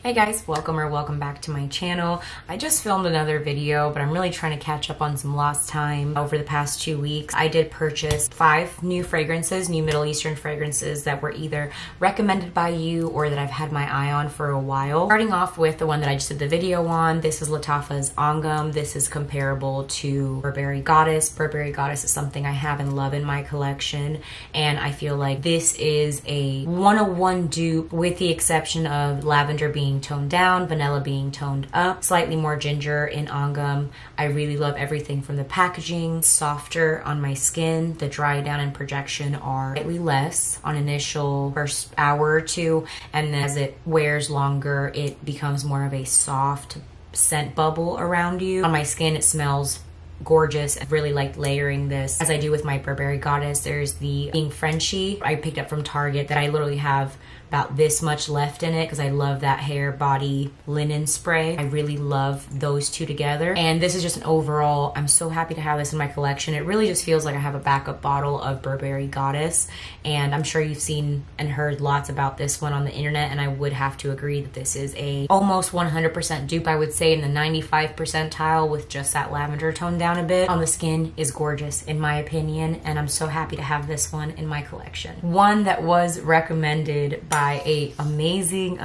Hey guys, welcome back to my channel. I just filmed another video, but I'm really trying to catch up on some lost time over the past 2 weeks. I did purchase 5 new fragrances, new Middle Eastern fragrances that were either recommended by you or that I've had my eye on for a while. Starting off with the one that I just did the video on, this is Lattafa's Angham. This is comparable to Burberry Goddess. Burberry Goddess is something I have and love in my collection, and I feel like this is a 101 dupe with the exception of lavender being toned down, vanilla being toned up, slightly more ginger in Angham. I really love everything from the packaging, softer on my skin. The dry down and projection are slightly less on initial first hour or two, and then as it wears longer, it becomes more of a soft scent bubble around you. On my skin, it smells gorgeous. I really like layering this as I do with my Burberry Goddess. There's the Being Frenchy I picked up from Target that I literally have about this much left in it because I love that hair body linen spray. I really love those two together, and this is just an overall, I'm so happy to have this in my collection. It really just feels like I have a backup bottle of Burberry Goddess, and I'm sure you've seen and heard lots about this one on the internet, and I would have to agree that this is a almost 100% dupe. I would say in the 95th percentile with just that lavender toned down a bit. On the skin is gorgeous in my opinion, and I'm so happy to have this one in my collection. One that was recommended by a amazing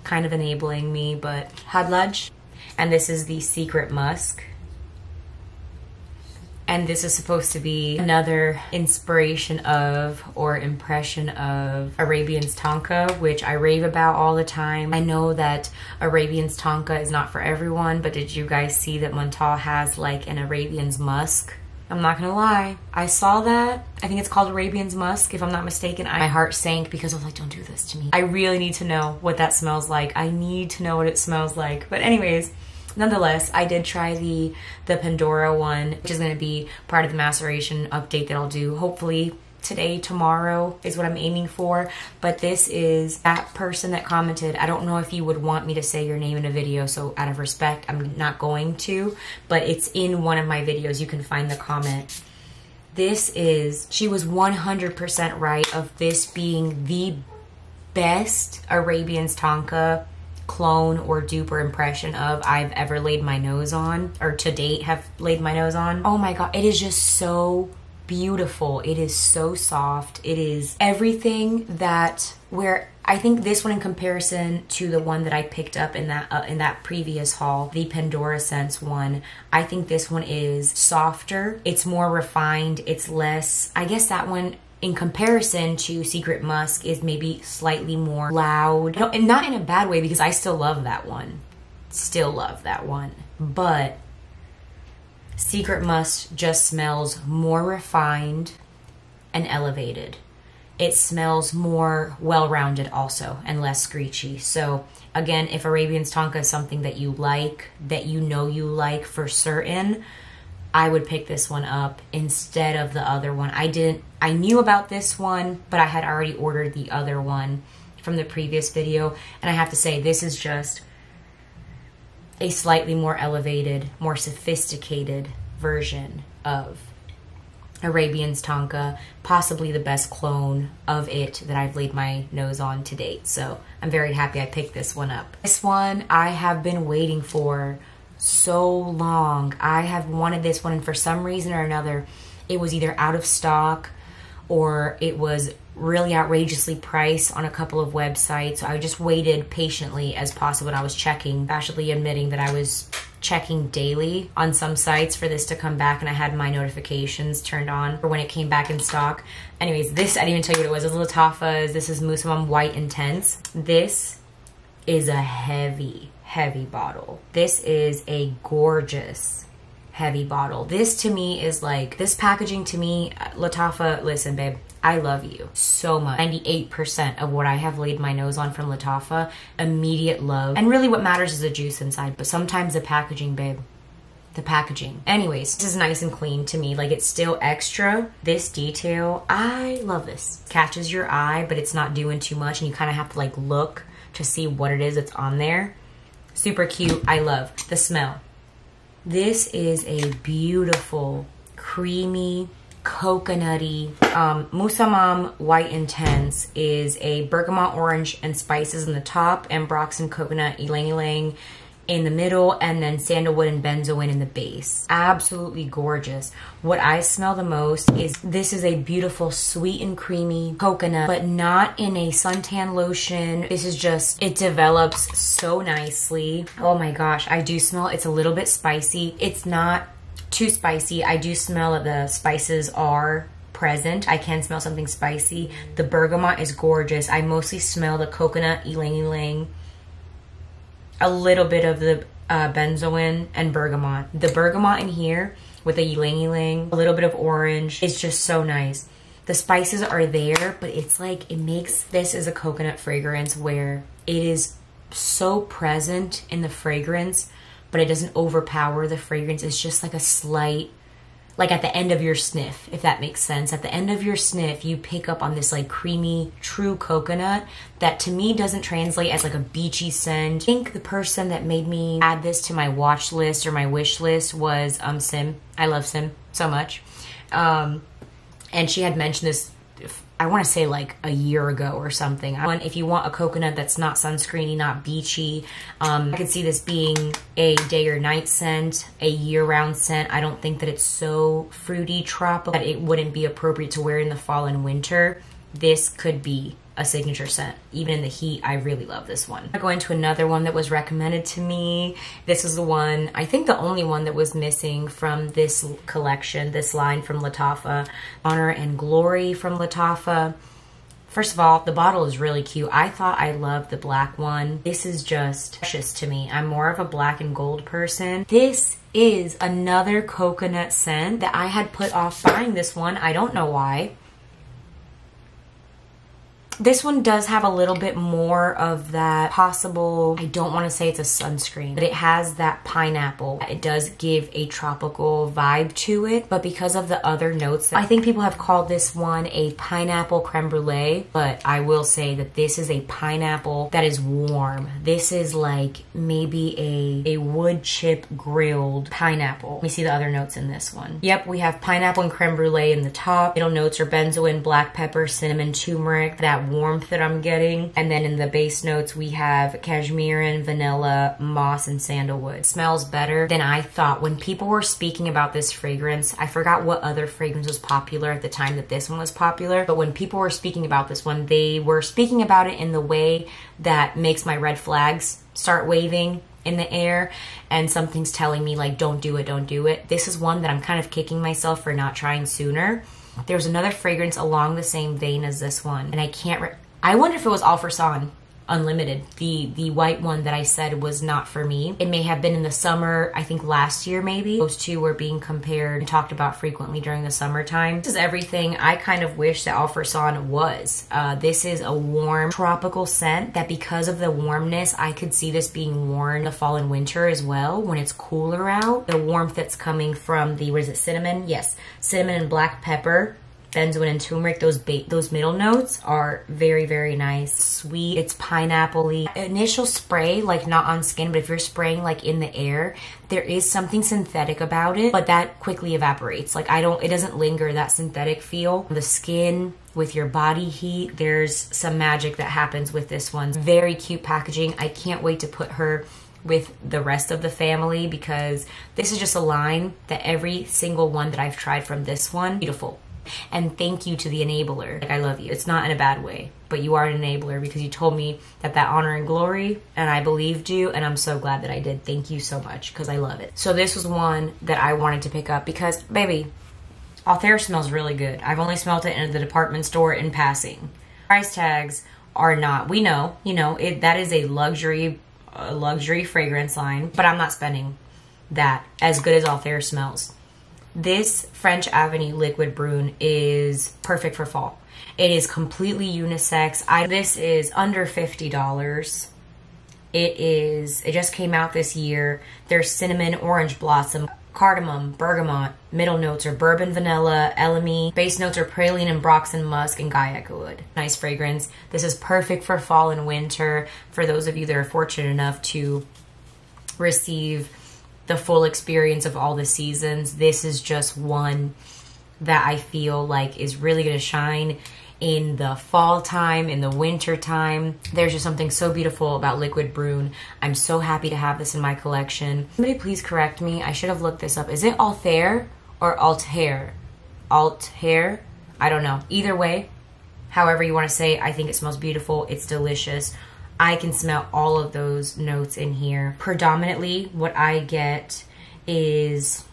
kind of enabling me, but Hadlaj, and this is the Secret Musk. And this is supposed to be another inspiration of or impression of Arabian's Tonka, which I rave about all the time. I know that Arabian's Tonka is not for everyone, but did you guys see that Montal has like an Arabian's Musk? I'm not gonna lie, I saw that. I think it's called Arabian's Musk, if I'm not mistaken. My heart sank because I was like, don't do this to me. I really need to know what that smells like. I need to know what it smells like. But anyways, nonetheless, I did try the Pandora one, which is gonna be part of the maceration update that I'll do hopefully today, tomorrow is what I'm aiming for. But this is that person that commented. I don't know if you would want me to say your name in a video, so out of respect, I'm not going to, but it's in one of my videos. You can find the comment. This is, she was 100% right of this being the best Arabian's Tonka clone or dupe or impression of I've ever laid my nose on, or to date have laid my nose on. Oh my god, it is just so beautiful. It is so soft. It is everything that, where I think this one in comparison to the one that I picked up in that previous haul, the Pandora Sense one, I think this one is softer. It's more refined. It's less, I guess that one in comparison to Secret Musk is maybe slightly more loud. No, and not in a bad way, because I still love that one. Still love that one. But Secret Musk just smells more refined and elevated. It smells more well-rounded also and less screechy. So again, if Arabian's Tonka is something that you like, that you know you like for certain, I would pick this one up instead of the other one. I knew about this one, but I had already ordered the other one from the previous video, and I have to say this is just a slightly more elevated, more sophisticated version of Arabian's Tonka, possibly the best clone of it that I've laid my nose on to date. So I'm very happy I picked this one up. This one I have been waiting for so long. I have wanted this one, and for some reason or another, it was either out of stock or it was really outrageously priced on a couple of websites. So I just waited patiently as possible, and I was checking, actually admitting that I was checking daily on some sites for this to come back, and I had my notifications turned on for when it came back in stock. Anyways, this, I didn't even tell you what it was. It was Lattafa's. This is Musamam White Intense. This is a heavy bottle. This is a gorgeous heavy bottle. This to me is like, this packaging to me, Lattafa, listen babe, I love you so much. 98% of what I have laid my nose on from Lattafa, immediate love. And really what matters is the juice inside, but sometimes the packaging, babe. The packaging. Anyways, this is nice and clean to me. Like, it's still extra. This detail, I love this. Catches your eye, but it's not doing too much, and you kind of have to like look to see what it is that's on there. Super cute. I love the smell. This is a beautiful, creamy, coconutty. Musamam White Intense is a bergamot orange and spices in the top, and Brox and coconut ylang ylang in the middle, and then sandalwood and benzoin in the base. Absolutely gorgeous. What I smell the most is this is a beautiful sweet and creamy coconut, but not in a suntan lotion. This is just, it develops so nicely. Oh my gosh, I do smell it's a little bit spicy. It's not too spicy. I do smell that the spices are present. I can smell something spicy. The bergamot is gorgeous. I mostly smell the coconut ylang ylang, a little bit of the benzoin and bergamot. The bergamot in here with the ylang ylang, a little bit of orange. It's just so nice. The spices are there, but it's like, it makes this as a coconut fragrance where it is so present in the fragrance, but it doesn't overpower the fragrance. It's just like a slight, like at the end of your sniff, if that makes sense. At the end of your sniff, you pick up on this like creamy, true coconut that to me doesn't translate as like a beachy scent. I think the person that made me add this to my watch list or my wish list was Sim. I love Sim so much. And she had mentioned this, I want to say like a year ago or something. If you want a coconut that's not sunscreeny, not beachy, I could see this being a day or night scent, a year-round scent. I don't think that it's so fruity, tropical, that it wouldn't be appropriate to wear in the fall and winter. This could be a signature scent. Even in the heat, I really love this one. I'm going to another one that was recommended to me. This is the one, I think the only one that was missing from this collection, this line from Lattafa. Honor and Glory from Lattafa. First of all, the bottle is really cute. I thought I loved the black one. This is just precious to me. I'm more of a black and gold person. This is another coconut scent that I had put off buying this one. I don't know why. This one does have a little bit more of that possible, I don't want to say it's a sunscreen, but it has that pineapple. It does give a tropical vibe to it, but because of the other notes, I think people have called this one a pineapple creme brulee, but I will say that this is a pineapple that is warm. This is like maybe a wood chip grilled pineapple. Let me see the other notes in this one. Yep, we have pineapple and creme brulee in the top. Middle notes are benzoin, black pepper, cinnamon, turmeric, that warmth that I'm getting. And then in the base notes, we have cashmere and vanilla, moss, and sandalwood. It smells better than I thought. When people were speaking about this fragrance, I forgot what other fragrance was popular at the time that this one was popular, but when people were speaking about this one, they were speaking about it in the way that makes my red flags start waving in the air, and something's telling me like, don't do it, don't do it. This is one that I'm kind of kicking myself for not trying sooner. There's another fragrance along the same vein as this one, and I wonder if it was All for Son Unlimited, the white one that I said was not for me. It may have been in the summer, I think last year maybe. Those two were being compared and talked about frequently during the summertime. This is everything I kind of wish that All for Son was. This is a warm tropical scent that because of the warmness, I could see this being worn in the fall and winter as well when it's cooler out. The warmth that's coming from the, what is it, cinnamon? Yes, cinnamon and black pepper, benzoin and turmeric, those middle notes are very, very nice. Sweet, it's pineapple-y. Initial spray, like not on skin, but if you're spraying like in the air, there is something synthetic about it, but that quickly evaporates. Like it doesn't linger, that synthetic feel. The skin, with your body heat, there's some magic that happens with this one. Very cute packaging. I can't wait to put her with the rest of the family because this is just a line that every single one that I've tried from this one, beautiful. And thank you to the enabler. Like, I love you. It's not in a bad way, but you are an enabler because you told me that honor and glory, and I believed you, and I'm so glad that I did. Thank you so much because I love it. So this was one that I wanted to pick up because, baby, Altair smells really good. I've only smelled it in the department store in passing. Price tags are not, we know, that is a luxury fragrance line, but I'm not spending that as good as Altair smells. This French Avenue Liquid Brun is perfect for fall. It is completely unisex. This is under $50. It just came out this year. There's cinnamon, orange blossom, cardamom, bergamot. Middle notes are bourbon, vanilla, elemi. Base notes are praline and Brox and musk and guyaka wood. Nice fragrance. This is perfect for fall and winter. For those of you that are fortunate enough to receive the full experience of all the seasons, this is just one that I feel like is really going to shine in the fall time, in the winter time. There's just something so beautiful about liquid Brun. I'm so happy to have this in my collection. Somebody please correct me. I should have looked this up. Is it Altair or Altair? Altair? I don't know. Either way, however you want to say it, I think it smells beautiful. It's delicious. I can smell all of those notes in here. Predominantly, what I get is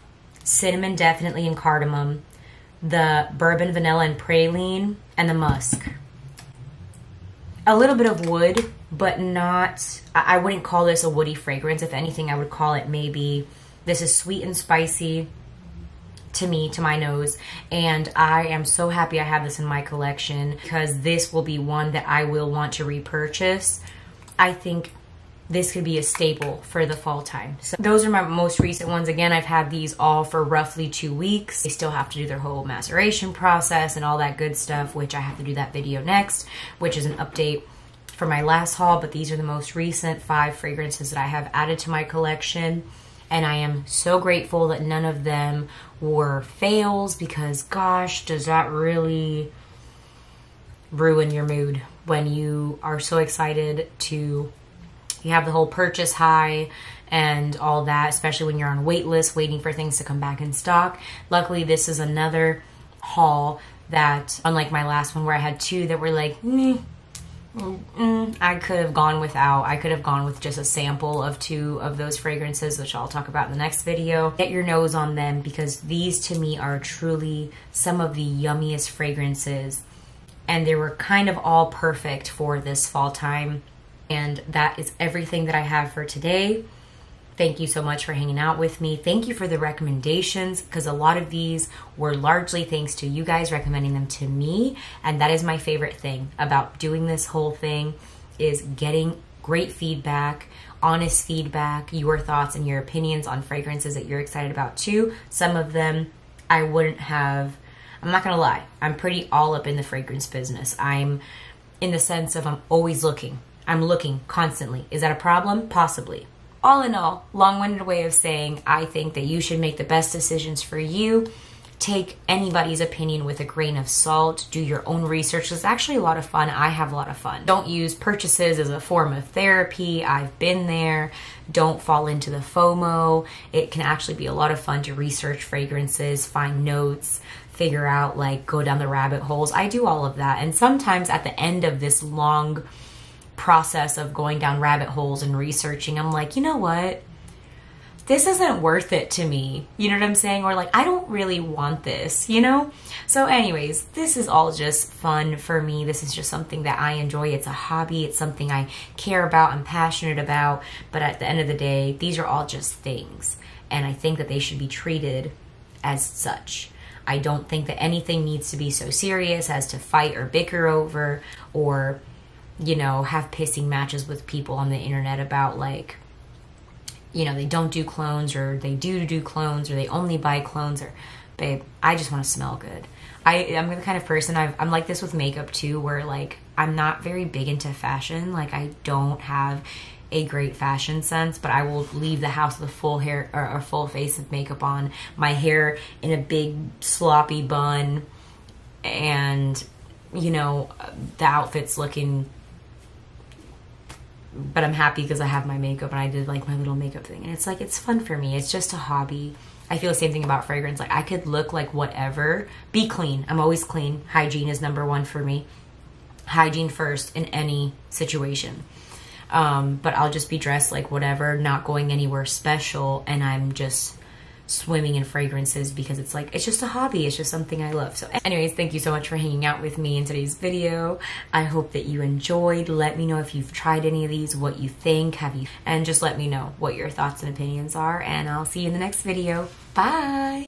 cinnamon, definitely, and cardamom, the bourbon, vanilla, and praline, and the musk. A little bit of wood, but not, I wouldn't call this a woody fragrance. If anything, I would call it maybe, this is sweet and spicy to me, to my nose, and I am so happy I have this in my collection because this will be one that I will want to repurchase. I think this could be a staple for the fall time. So those are my most recent ones. Again, I've had these all for roughly 2 weeks. They still have to do their whole maceration process and all that good stuff, which I have to do that video next, which is an update for my last haul. But these are the most recent 5 fragrances that I have added to my collection. And I am so grateful that none of them were fails, because gosh, does that really ruin your mood when you are so excited to, you have the whole purchase high and all that, especially when you're on wait list waiting for things to come back in stock. Luckily, this is another haul that, unlike my last one where I had 2 that were like, I could have gone without. I could have gone with just a sample of 2 of those fragrances, which I'll talk about in the next video. Get your nose on them, because these to me are truly some of the yummiest fragrances, and they were kind of all perfect for this fall time. And that is everything that I have for today. Thank you so much for hanging out with me. Thank you for the recommendations, because a lot of these were largely thanks to you guys recommending them to me. And that is my favorite thing about doing this whole thing, is getting great feedback, honest feedback, your thoughts and your opinions on fragrances that you're excited about too. Some of them I wouldn't have, I'm not gonna lie, I'm pretty all up in the fragrance business. I'm in the sense of I'm always looking. I'm looking constantly. Is that a problem? Possibly. All in all, long-winded way of saying, I think that you should make the best decisions for you. Take anybody's opinion with a grain of salt. Do your own research. It's actually a lot of fun. I have a lot of fun. Don't use purchases as a form of therapy. I've been there. Don't fall into the FOMO. It can actually be a lot of fun to research fragrances, find notes, figure out, like, go down the rabbit holes. I do all of that. And sometimes at the end of this long process of going down rabbit holes and researching, I'm like, you know what? This isn't worth it to me. You know what I'm saying? Or like, I don't really want this, you know? So anyways, this is all just fun for me. This is just something that I enjoy. It's a hobby. It's something I care about. I'm passionate about. But at the end of the day, these are all just things. And I think that they should be treated as such. I don't think that anything needs to be so serious as to fight or bicker over, or, you know, have pissing matches with people on the internet about, like, you know, they don't do clones, or they do clones, or they only buy clones, or, babe, I just want to smell good. I'm the kind of person, I'm like this with makeup too, where, like, I'm not very big into fashion. Like, I don't have a great fashion sense, but I will leave the house with a full hair or a full face of makeup on, my hair in a big sloppy bun, and, you know, the outfit's looking, but I'm happy because I have my makeup and I did, like, my little makeup thing. And it's like, it's fun for me. It's just a hobby. I feel the same thing about fragrance. Like, I could look like whatever. Be clean. I'm always clean. Hygiene is #1 for me. Hygiene first in any situation. But I'll just be dressed like whatever, not going anywhere special, and I'm just swimming in fragrances because it's like, it's just a hobby. It's just something I love. So anyways, thank you so much for hanging out with me in today's video. I hope that you enjoyed. Let me know if you've tried any of these, what you think, and just let me know what your thoughts and opinions are, and I'll see you in the next video. Bye.